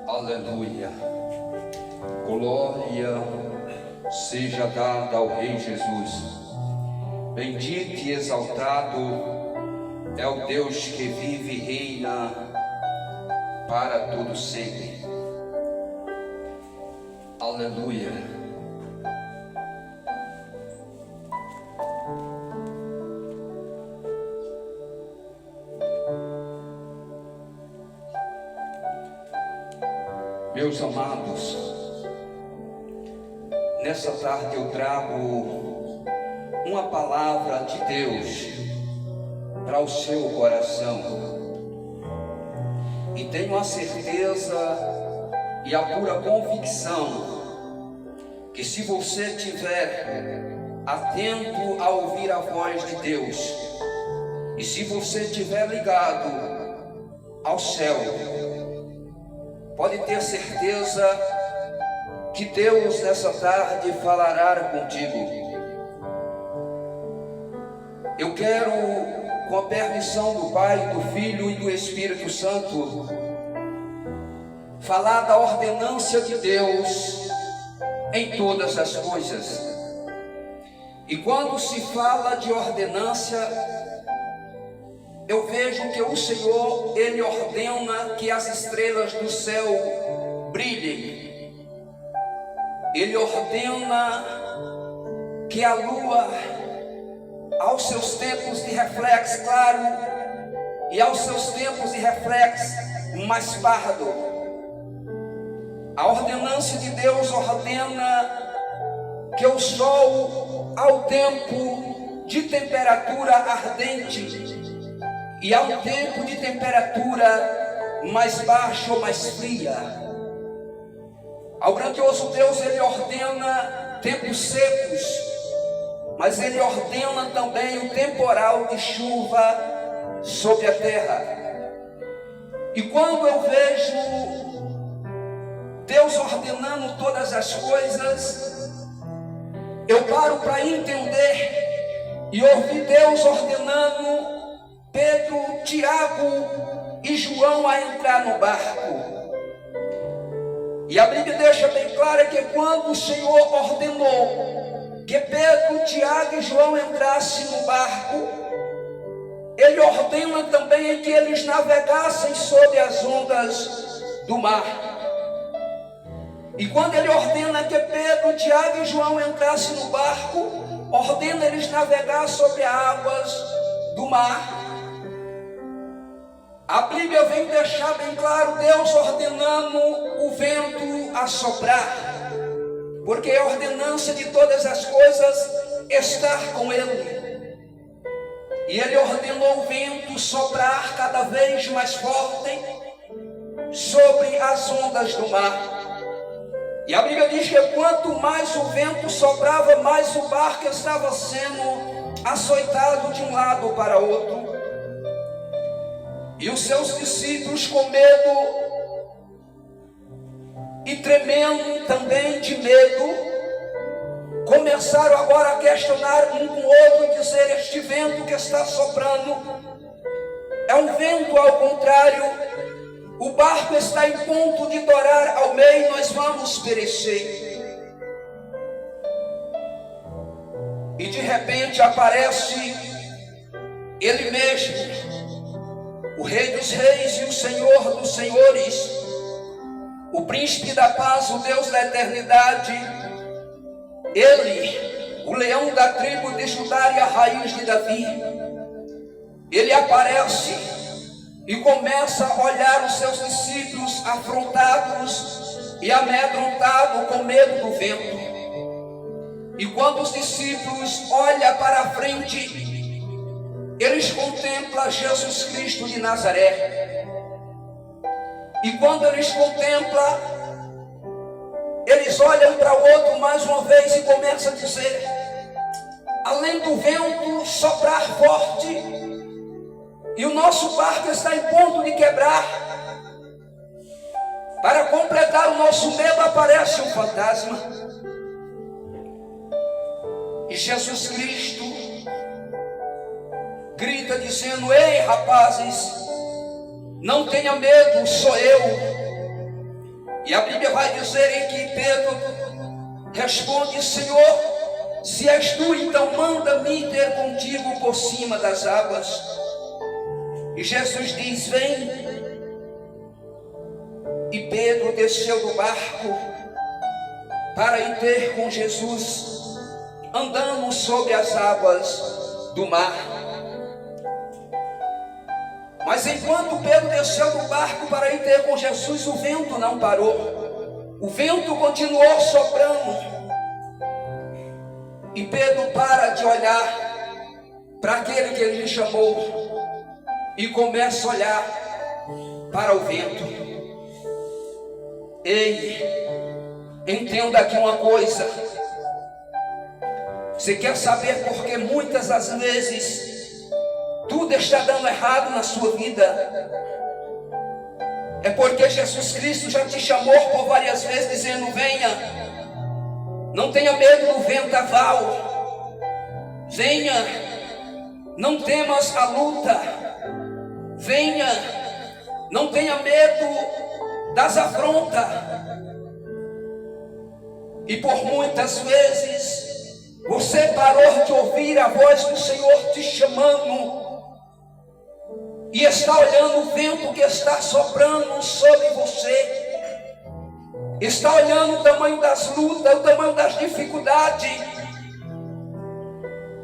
Aleluia. Glória seja dada ao Rei Jesus. Bendito e exaltado é o Deus que vive e reina para todo sempre. Aleluia. Meus amados, nessa tarde eu trago uma palavra de Deus para o seu coração, e tenho a certeza e a pura convicção que, se você estiver atento a ouvir a voz de Deus, e se você estiver ligado ao céu, pode ter certeza que Deus nessa tarde falará contigo. Eu quero, com a permissão do Pai, do Filho e do Espírito Santo, falar da ordenância de Deus em todas as coisas. E quando se fala de ordenância, eu vejo que o Senhor, Ele ordena que as estrelas do céu brilhem. Ele ordena que a lua, aos seus tempos de reflexo claro e aos seus tempos de reflexo mais pardo, a ordenância de Deus ordena que o sol, ao tempo de temperatura ardente e ao tempo de temperatura mais baixa ou mais fria, ao grandioso Deus, Ele ordena tempos secos, mas Ele ordena também o temporal de chuva sobre a terra. E quando eu vejo Deus ordenando todas as coisas, eu paro para entender e ouvir Deus ordenando Pedro, Tiago e João a entrar no barco. E a Bíblia deixa bem clara que quando o Senhor ordenou que Pedro, Tiago e João entrassem no barco, Ele ordena também que eles navegassem sobre as ondas do mar. E quando Ele ordena que Pedro, Tiago e João entrassem no barco, ordena eles navegar sobre as águas do mar. A Bíblia vem deixar bem claro Deus ordenando o vento a soprar, porque a ordenança de todas as coisas estar com Ele. E Ele ordenou o vento soprar cada vez mais forte sobre as ondas do mar. E a Bíblia diz que quanto mais o vento soprava, mais o barco estava sendo açoitado de um lado para outro. E os seus discípulos, com medo e tremendo também de medo, começaram agora a questionar um com o outro e dizer: este vento que está soprando é um vento ao contrário, o barco está em ponto de dourar ao meio, nós vamos perecer. E de repente aparece Ele mesmo, o Rei dos Reis e o Senhor dos Senhores, o Príncipe da Paz, o Deus da eternidade. Ele, o leão da tribo de Judá e a raiz de Davi. Ele aparece e começa a olhar os seus discípulos afrontados e amedrontados com medo do vento. E quando os discípulos olham para a frente, eles contemplam Jesus Cristo de Nazaré. E quando eles contemplam, eles olham para o outro mais uma vez e começam a dizer: além do vento soprar forte e o nosso barco está em ponto de quebrar, para completar o nosso medo aparece um fantasma. E Jesus Cristo grita dizendo: ei rapazes, não tenha medo, sou eu. E a Bíblia vai dizer em que Pedro responde: Senhor, se és tu, então manda-me ter contigo por cima das águas. E Jesus diz: vem. E Pedro desceu do barco para ir ter com Jesus, andando sobre as águas do mar. Mas enquanto Pedro desceu do barco para ir ter com Jesus, o vento não parou. O vento continuou soprando. E Pedro para de olhar para aquele que ele chamou e começa a olhar para o vento. Ei, entenda aqui uma coisa. Você quer saber por que muitas das vezes tudo está dando errado na sua vida? É porque Jesus Cristo já te chamou por várias vezes, dizendo: venha, não tenha medo do vendaval, venha, não temas a luta, venha, não tenha medo das afrontas. E por muitas vezes você parou de ouvir a voz do Senhor te chamando e está olhando o vento que está soprando sobre você, está olhando o tamanho das lutas, o tamanho das dificuldades,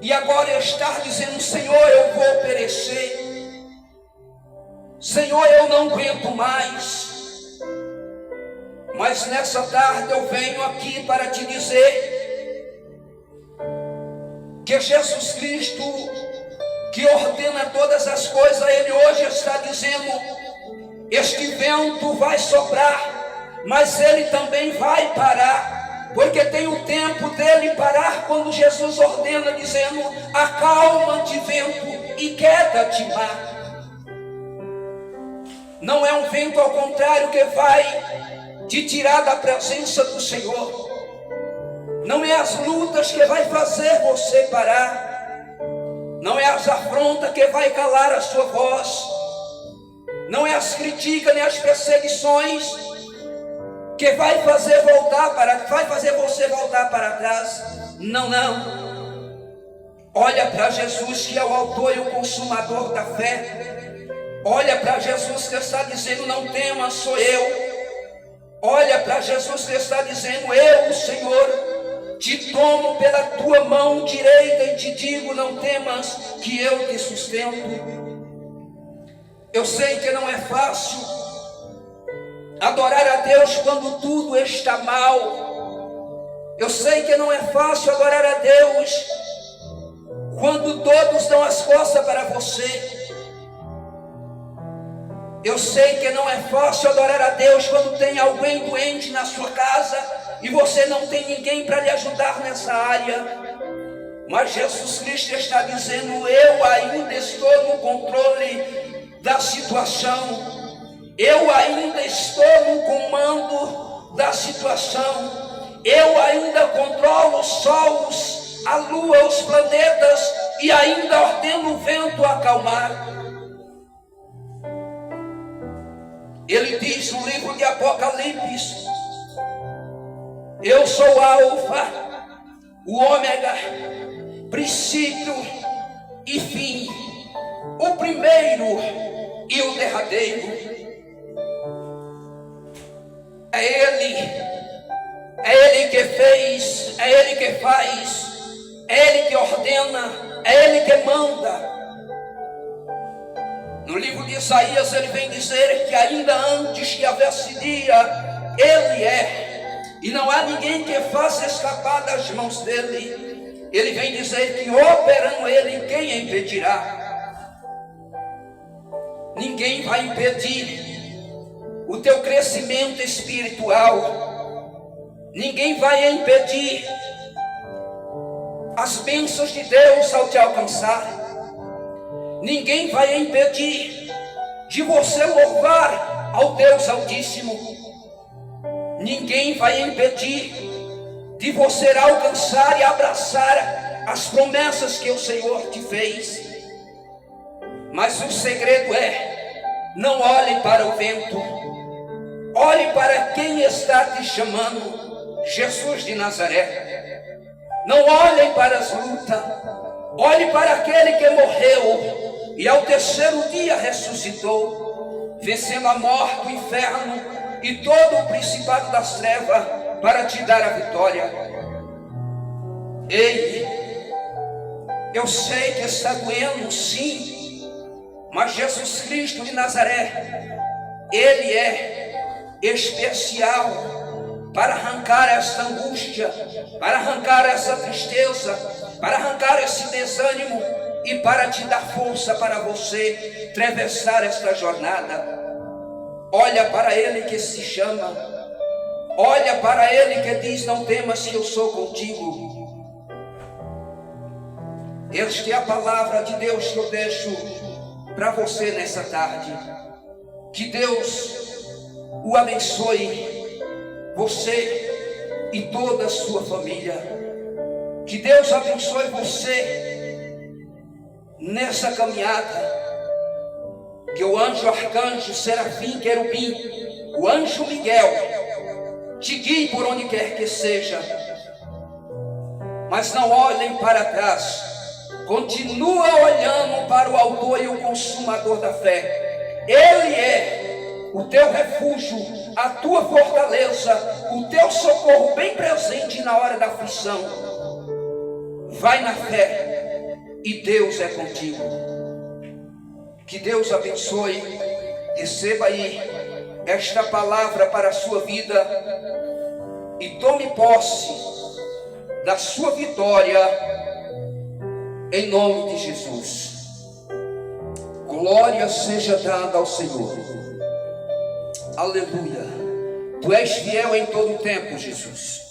e agora está dizendo: Senhor, eu vou perecer, Senhor, eu não aguento mais. Mas nessa tarde eu venho aqui para te dizer que Jesus Cristo, que ordena todas as coisas, Ele hoje está dizendo: este vento vai soprar, mas ele também vai parar, porque tem o tempo dele parar quando Jesus ordena, dizendo: acalma-te, vento, e quieta-te, mar. Não é um vento, ao contrário, que vai te tirar da presença do Senhor. Não é as lutas que vai fazer você parar, não é as afrontas que vai calar a sua voz, não é as críticas nem as perseguições que vai fazer você voltar para trás. Não, não. Olha para Jesus, que é o autor e o consumador da fé. Olha para Jesus que está dizendo: não temas, sou eu. Olha para Jesus que está dizendo: eu, o Senhor, te tomo pela tua mão direita e te digo: não temas, que eu te sustento. Eu sei que não é fácil adorar a Deus quando tudo está mal. Eu sei que não é fácil adorar a Deus quando todos dão as costas para você. Eu sei que não é fácil adorar a Deus quando tem alguém doente na sua casa e você não tem ninguém para lhe ajudar nessa área. Mas Jesus Cristo está dizendo: eu ainda estou no controle da situação. Eu ainda estou no comando da situação. Eu ainda controlo os sols, a lua, os planetas, e ainda ordeno o vento acalmar. Ele diz no livro de Apocalipse: eu sou o Alfa, o Ômega, princípio e fim, o primeiro e o derradeiro. É Ele que fez, é Ele que faz, é Ele que ordena, é Ele que manda. No livro de Isaías ele vem dizer que ainda antes que houvesse dia, Ele é, e não há ninguém que faça escapar das mãos dele. Ele vem dizer que operando Ele, quem impedirá? Ninguém vai impedir o teu crescimento espiritual. Ninguém vai impedir as bênçãos de Deus ao te alcançar. Ninguém vai impedir de você louvar ao Deus Altíssimo. Ninguém vai impedir de você alcançar e abraçar as promessas que o Senhor te fez. Mas o segredo é: não olhe para o vento, Olhe para quem está te chamando, Jesus de Nazaré. Não olhem para as lutas, olhe para aquele que morreu e ao terceiro dia ressuscitou, vencendo a morte, o inferno e todo o principado das trevas para te dar a vitória. Ei, eu sei que está doendo, sim, mas Jesus Cristo de Nazaré, Ele é especial para arrancar essa angústia, para arrancar essa tristeza, para arrancar esse desânimo e para te dar força para você atravessar esta jornada. Olha para Ele que se chama, olha para Ele que diz: não temas que eu sou contigo. Esta é a palavra de Deus que eu deixo para você nessa tarde. Que Deus o abençoe, você e toda a sua família. Que Deus abençoe você nessa caminhada. Que o anjo, arcanjo, serafim, querubim, o anjo Miguel te guie por onde quer que seja. Mas não olhem para trás. Continua olhando para o autor e o consumador da fé. Ele é o teu refúgio, a tua fortaleza, o teu socorro bem presente na hora da aflição. Vai na fé e Deus é contigo. Que Deus abençoe. Receba aí esta palavra para a sua vida e tome posse da sua vitória em nome de Jesus. Glória seja dada ao Senhor. Aleluia. Tu és fiel em todo o tempo, Jesus.